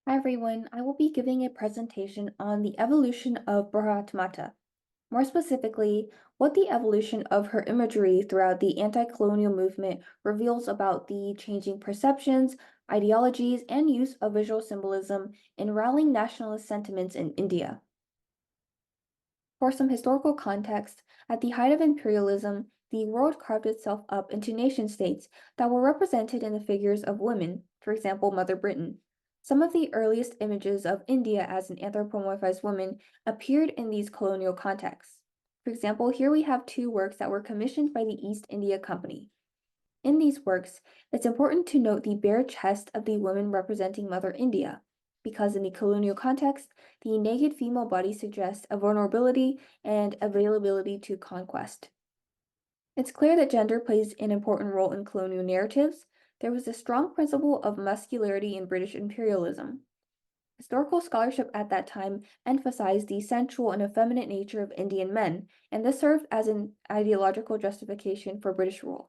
Hi everyone, I will be giving a presentation on the evolution of Bharat Mata. More specifically, what the evolution of her imagery throughout the anti-colonial movement reveals about the changing perceptions, ideologies, and use of visual symbolism in rallying nationalist sentiments in India. For some historical context, at the height of imperialism, the world carved itself up into nation-states that were represented in the figures of women, for example, Mother Britain. Some of the earliest images of India as an anthropomorphized woman appeared in these colonial contexts. For example, here we have two works that were commissioned by the East India Company. In these works, it's important to note the bare chest of the woman representing Mother India, because in the colonial context, the naked female body suggests a vulnerability and availability to conquest. It's clear that gender plays an important role in colonial narratives. There was a strong principle of muscularity in British imperialism. Historical scholarship at that time emphasized the sensual and effeminate nature of Indian men, and this served as an ideological justification for British rule.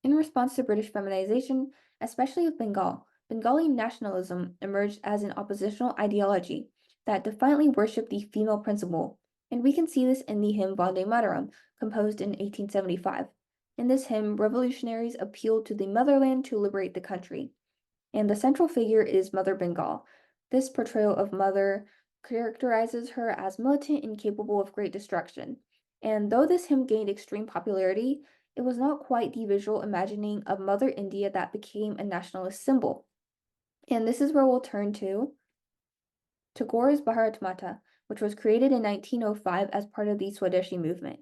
In response to British feminization, especially of Bengal, Bengali nationalism emerged as an oppositional ideology that defiantly worshipped the female principle, and we can see this in the hymn Vande Mataram, composed in 1875. In this hymn, revolutionaries appealed to the motherland to liberate the country, and the central figure is Mother Bengal. This portrayal of Mother characterizes her as militant and capable of great destruction. And though this hymn gained extreme popularity, it was not quite the visual imagining of Mother India that became a nationalist symbol. And this is where we'll turn to Tagore's Bharat Mata, which was created in 1905 as part of the Swadeshi movement.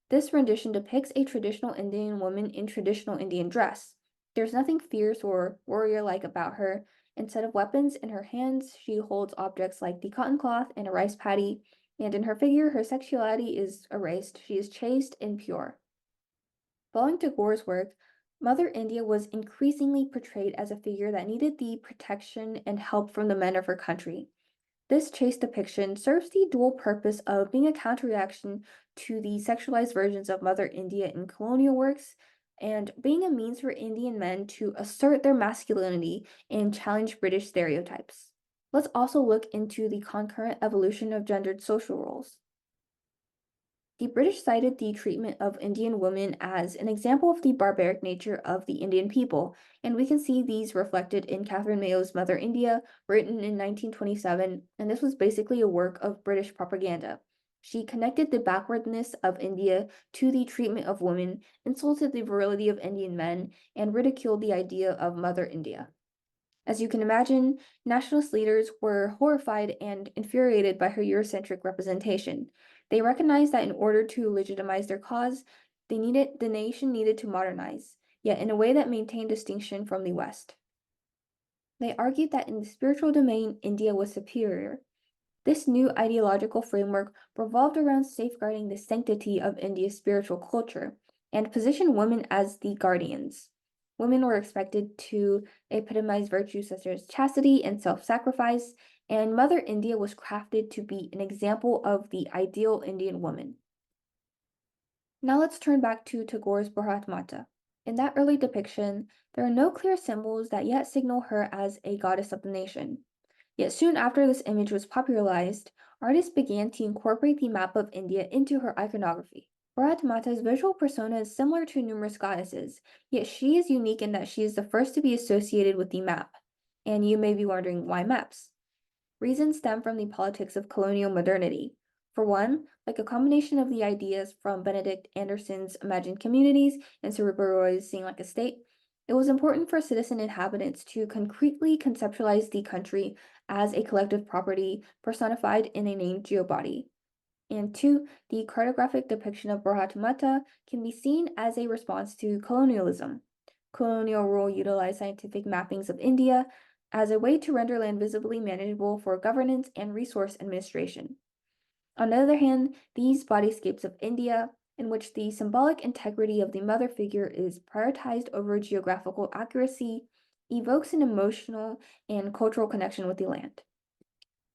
This rendition depicts a traditional Indian woman in traditional Indian dress. There's nothing fierce or warrior-like about her. Instead of weapons in her hands, she holds objects like the cotton cloth and a rice paddy, and in her figure, her sexuality is erased. She is chaste and pure. Following Tagore's work, Mother India was increasingly portrayed as a figure that needed the protection and help from the men of her country. This chaste depiction serves the dual purpose of being a counterreaction to the sexualized versions of Mother India in colonial works and being a means for Indian men to assert their masculinity and challenge British stereotypes. Let's also look into the concurrent evolution of gendered social roles. The British cited the treatment of Indian women as an example of the barbaric nature of the Indian people, and we can see these reflected in Catherine Mayo's Mother India, written in 1927, and this was basically a work of British propaganda. She connected the backwardness of India to the treatment of women, insulted the virility of Indian men, and ridiculed the idea of Mother India. As you can imagine, nationalist leaders were horrified and infuriated by her Eurocentric representation. They recognized that in order to legitimize their cause, the nation needed to modernize, yet in a way that maintained distinction from the West. They argued that in the spiritual domain, India was superior. This new ideological framework revolved around safeguarding the sanctity of India's spiritual culture and positioned women as the guardians. Women were expected to epitomize virtues such as chastity and self-sacrifice, and Mother India was crafted to be an example of the ideal Indian woman. Now let's turn back to Tagore's Bharat Mata. In that early depiction, there are no clear symbols that yet signal her as a goddess of the nation. Yet soon after this image was popularized, artists began to incorporate the map of India into her iconography. Bharat Mata's visual persona is similar to numerous goddesses, yet she is unique in that she is the first to be associated with the map. And you may be wondering, why maps? Reasons stem from the politics of colonial modernity. For one, like a combination of the ideas from Benedict Anderson's Imagined Communities and Sir Rupert Roy's Seeing Like a State, it was important for citizen inhabitants to concretely conceptualize the country as a collective property personified in a named geobody. And two, the cartographic depiction of Bharat Mata can be seen as a response to colonialism. Colonial rule utilized scientific mappings of India as a way to render land visibly manageable for governance and resource administration. On the other hand, these bodyscapes of India, in which the symbolic integrity of the mother figure is prioritized over geographical accuracy, evokes an emotional and cultural connection with the land.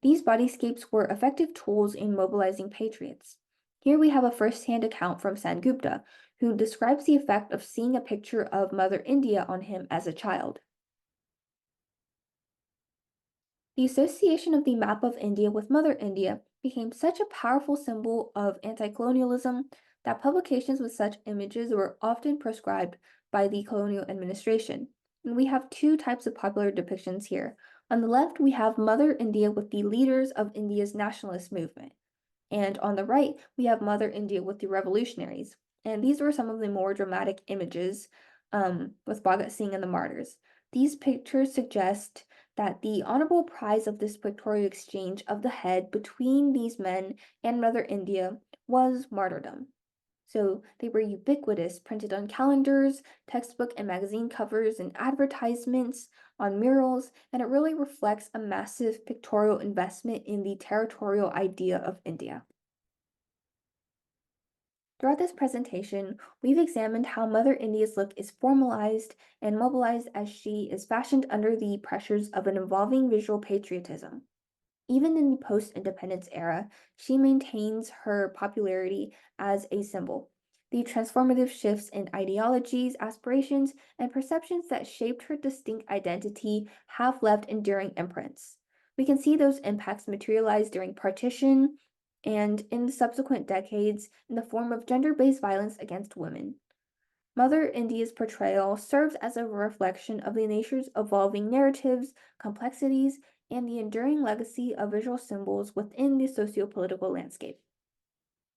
These bodyscapes were effective tools in mobilizing patriots. Here we have a first-hand account from Sangupta, who describes the effect of seeing a picture of Mother India on him as a child. The association of the map of India with Mother India became such a powerful symbol of anti-colonialism that publications with such images were often proscribed by the colonial administration. And we have two types of popular depictions here. On the left, we have Mother India with the leaders of India's nationalist movement. And on the right, we have Mother India with the revolutionaries. And these were some of the more dramatic images with Bhagat Singh and the martyrs. These pictures suggest that the honorable prize of this pictorial exchange of the head between these men and Mother India was martyrdom. So they were ubiquitous, printed on calendars, textbook and magazine covers, and advertisements, on murals, and it really reflects a massive pictorial investment in the territorial idea of India. Throughout this presentation, we've examined how Mother India's look is formalized and mobilized as she is fashioned under the pressures of an evolving visual patriotism. Even in the post-independence era, she maintains her popularity as a symbol. The transformative shifts in ideologies, aspirations, and perceptions that shaped her distinct identity have left enduring imprints. We can see those impacts materialize during partition and in the subsequent decades in the form of gender-based violence against women. Mother India's portrayal serves as a reflection of the nation's evolving narratives, complexities, and the enduring legacy of visual symbols within the socio-political landscape.